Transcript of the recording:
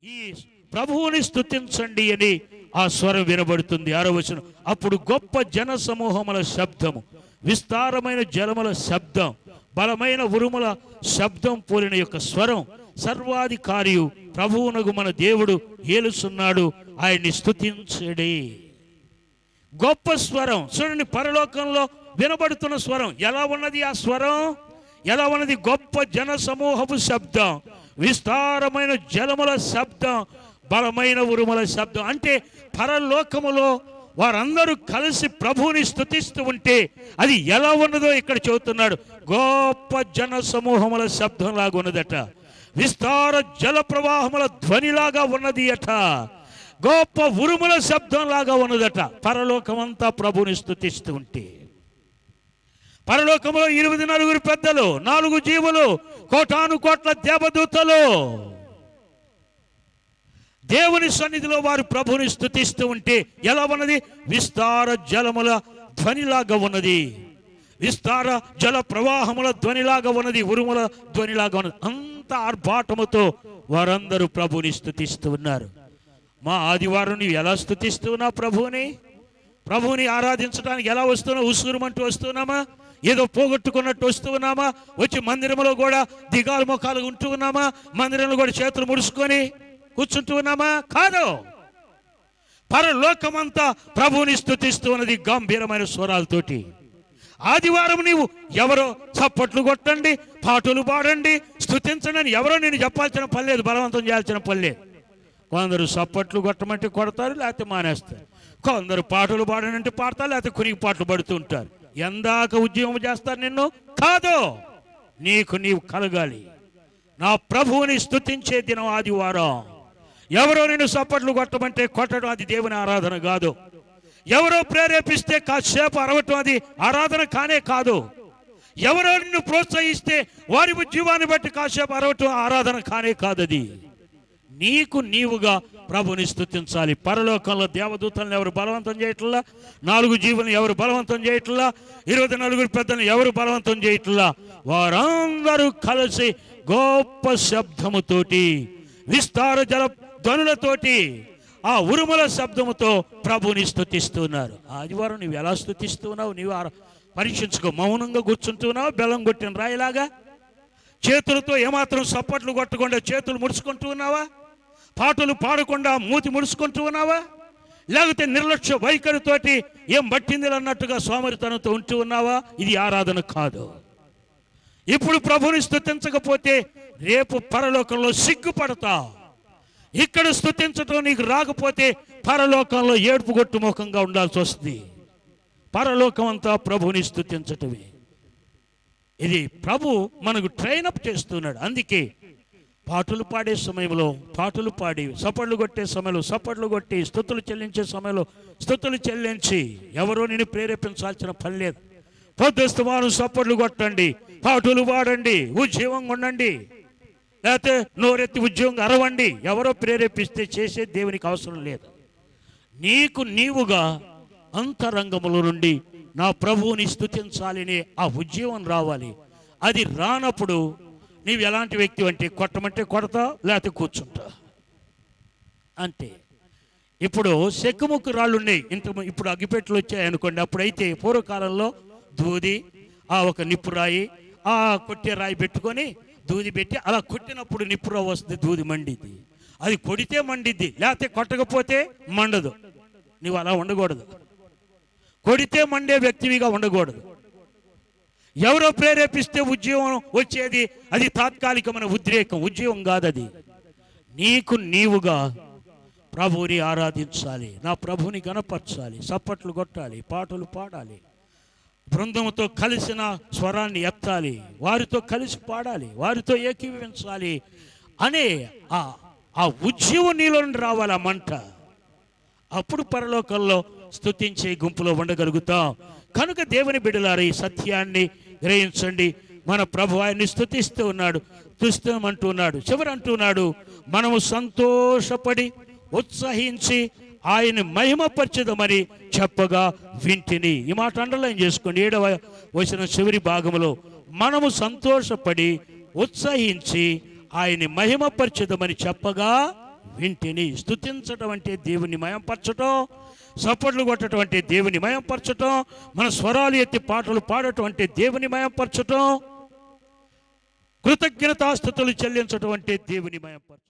ఈ ప్రభువుని స్తుతించండి అని ఆ స్వరం వినబడుతుంది. 6వ వచనం, అప్పుడు గొప్ప జన సమూహముల శబ్దము, విస్తారమైన జలముల శబ్దం, బలమైన ఉరుముల శబ్దం పోలిన యొక్క స్వరం, సర్వాధికారియు ప్రభువునగు మన దేవుడు ఏలుస్తున్నాడు, ఆయన్ని స్తుతించడే. గొప్ప స్వరం చూడండి, పరలోకంలో వినబడుతున్న స్వరం ఎలా ఉన్నది? ఆ స్వరం ఎలా ఉన్నది? గొప్ప జన సమూహపు శబ్దం, విస్తారమైన జలముల శబ్దం, బలమైన ఉరుముల శబ్దం. అంటే పరలోకములో వారందరూ కలిసి ప్రభువుని స్తుతిస్తూ ఉంటే అది ఎలా ఉన్నదో ఇక్కడ చెబుతున్నాడు. గొప్ప జన సమూహముల శబ్దం లాగా ఉన్నదట, విస్తార జల ప్రవాహముల ధ్వనిలాగా ఉన్నది అట, గొప్ప ఉరుముల శబ్దం లాగా ఉన్నదట. పరలోకమంతా ప్రభువుని స్తుతిస్తూ ఉంటే, పరలోకంలో 24 పెద్దలు, 4 జీవులు, కోటాను కోట్ల దేవదూతలు దేవుని సన్నిధిలో వారు ప్రభువుని స్తుతిస్తూ ఉంటే ఎలా ఉన్నది? విస్తార జలముల ధ్వనిలాగా ఉన్నది, విస్తార జల ప్రవాహముల ధ్వనిలాగా ఉన్నది, ఉరుముల ధ్వనిలాగా ఉన్నది. అంత ఆర్భాటముతో వారందరూ ప్రభువుని స్తుతిస్తూ ఉన్నారు. మా ఆదివారం నీవు ఎలా స్తుతిస్తూ ఉన్నావు? ప్రభువుని ఆరాధించడానికి ఎలా వస్తున్నావు? ఉసురుమంటూ వస్తున్నామా? ఏదో పోగొట్టుకున్నట్టు వస్తూ ఉన్నామా? వచ్చి మందిరంలో కూడా దిగాలు ముఖాలు ఉంటూ ఉన్నామా? మందిరంలో కూడా చేతులు ముడుచుకొని కూర్చుంటూ ఉన్నామా? కాదు. పరలోకమంతా ప్రభువుని స్తుతిస్తూ ఉన్నది గంభీరమైన స్వరాలతోటి. ఆదివారం నీవు ఎవరో చప్పట్లు కొట్టండి, పాటలు పాడండి, స్తుతించండి అని ఎవరో నేను చెప్పాల్సిన పని లేదు, బలవంతం చేయాల్సిన పని లేదు. కొందరు చప్పట్లు కొట్టమంటే కొడతారు, లేకపోతే మానేస్తారు. కొందరు పాటలు పాడనంటే పాడతారు, లేకపోతే కునికి పాటలు పడుతూ ఉంటారు. ఎందాక ఉద్యమం చేస్తారు నిన్ను? కాదు. నీవు కలగాలి. నా ప్రభువుని స్తుతించే దినం ఆదివారం. ఎవరో నిన్ను చప్పట్లు కొట్టమంటే కొట్టడం అది దేవుని ఆరాధన కాదు. ఎవరో ప్రేరేపిస్తే కాసేపు అరవటం అది ఆరాధన కానే కాదు. ఎవరో నిన్ను ప్రోత్సహిస్తే వారి ఉద్యమాన్ని బట్టి కాసేపు అరవటం ఆరాధన కానే కాదు. అది నీవుగా ప్రభుని స్తుతించాలి. పరలోకంలో దేవదూతలను ఎవరు బలవంతం చేయట్లా, 4 జీవులను ఎవరు బలవంతం చేయట్లా, 24 పెద్దలను ఎవరు బలవంతం చేయట్లా. వారందరూ కలిసి గొప్ప శబ్దముతోటి, విస్తార జల ధ్వనులతోటి, ఆ ఉరుముల శబ్దముతో ప్రభుని స్తుతిస్తున్నారు. ఆదివారం నువ్వు ఎలా స్తుతిస్తున్నావు? నీవు పరీక్షించుకో. మౌనంగా కూర్చుంటున్నావు, బెల్లం కొట్టిన రాయిలాగా? చేతులతో ఏమాత్రం సప్పట్లు కొట్టకుండా చేతులు ముడుచుకుంటూ ఉన్నావా? పాటలు పాడకుండా మూతి ముడుచుకుంటూ ఉన్నావా? లేకపోతే నిర్లక్ష్య వైఖరితోటి ఏం పట్టింది అన్నట్టుగా సోమరితనంతో ఉంటూ ఉన్నావా? ఇది ఆరాధన కాదు. ఇప్పుడు ప్రభుని స్తుతించకపోతే రేపు పరలోకంలో సిగ్గుపడతావు. ఇక్కడ స్తుతించడం నీకు రాకపోతే పరలోకంలో ఏడుపు గొట్టు ముఖంగా ఉండాల్సి వస్తుంది. పరలోకం అంతా ప్రభుని స్తుతించటమే. ఇది ప్రభు మనకు ట్రైనప్ చేస్తున్నాడు. అందుకే పాటలు పాడే సమయంలో పాటలు పాడి, సపట్లు కొట్టే సమయంలో సపట్లు కొట్టి, స్తుతులు చెల్లించే సమయంలో స్తుతులు చెల్లించి, ఎవరో నేను ప్రేరేపించాల్సిన పని లేదు. పొద్దుస్తమానం సపట్లు కొట్టండి, పాటలు పాడండి, ఉద్యోగంగా ఉండండి, లేకపోతే నోరెత్తి ఉద్యోగంగా అరవండి. ఎవరో ప్రేరేపిస్తే చేసే దేవునికి అవసరం లేదు. నీవుగా అంతరంగముల నుండి నా ప్రభువుని స్తుతించాలని ఆ ఉద్యోగం రావాలి. అది రానప్పుడు నీవు ఎలాంటి వ్యక్తి అంటే కొట్టమంటే కొడతా, లేకపోతే కూర్చుంటా అంటే. ఇప్పుడు చెక్కుముక్కు రాళ్ళు ఉన్నాయి, ఇప్పుడు అగ్గిపెట్టెలు వచ్చాయి అనుకోండి. అప్పుడైతే పూర్వకాలంలో దూది, ఒక నిప్పురాయి, ఆ కొట్టే రాయి పెట్టుకొని దూది పెట్టి అలా కొట్టినప్పుడు నిప్పురా వస్తుంది, దూది మండిద్ది. అది కొడితే మండిద్ది, లేకపోతే కొట్టకపోతే మండదు. నువ్వు అలా ఉండకూడదు. కొడితే మండే వ్యక్తివిగా ఉండకూడదు. ఎవరో ప్రేరేపిస్తే ఉద్యోగం వచ్చేది, అది తాత్కాలికమైన ఉద్రేకం, ఉద్యోగం కాదు అది. నీవుగా ప్రభువుని ఆరాధించాలి, నా ప్రభువుని గణపరచాలి, చప్పట్లు కొట్టాలి, పాటలు పాడాలి, బృందంతో కలిసిన స్వరాన్ని ఎత్తాలి, వారితో కలిసి పాడాలి, వారితో ఏకీభవించాలి అనే ఆ ఉద్యమం నీలో నుండి రావాలి, ఆ మంట. అప్పుడు పరలోకంలో స్తుతించే గుంపులో ఉండగలుగుతాం. కనుక దేవుని బిడ్డలారా, ఈ సత్యాన్ని గ్రహించండి. మన ప్రభు ఆయన్ని స్తుతిస్తూ ఉన్నాడు, స్తుతిస్తామంటున్నాడు. చివరి అంటున్నాడు, మనము సంతోషపడి ఉత్సహించి ఆయన మహిమపరచదమని చెప్పగా వింటిని. ఈ మాట అండర్లైన్ చేసుకోండి. 7వ వచనం చివరి భాగంలో, మనము సంతోషపడి ఉత్సహించి ఆయన్ని మహిమపరచదమని చెప్పగా వింటిని. స్తుతించటం అంటే దేవుని మయంపరచటం, సపోర్ట్లు కొట్టడం అంటే దేవుని మయంపరచటం, మన స్వరాలు ఎత్తి పాటలు పాడటం అంటే దేవుని మయంపరచటం, కృతజ్ఞతాస్తుతులు చెల్లించటం అంటే దేవుని మయంపరచటం.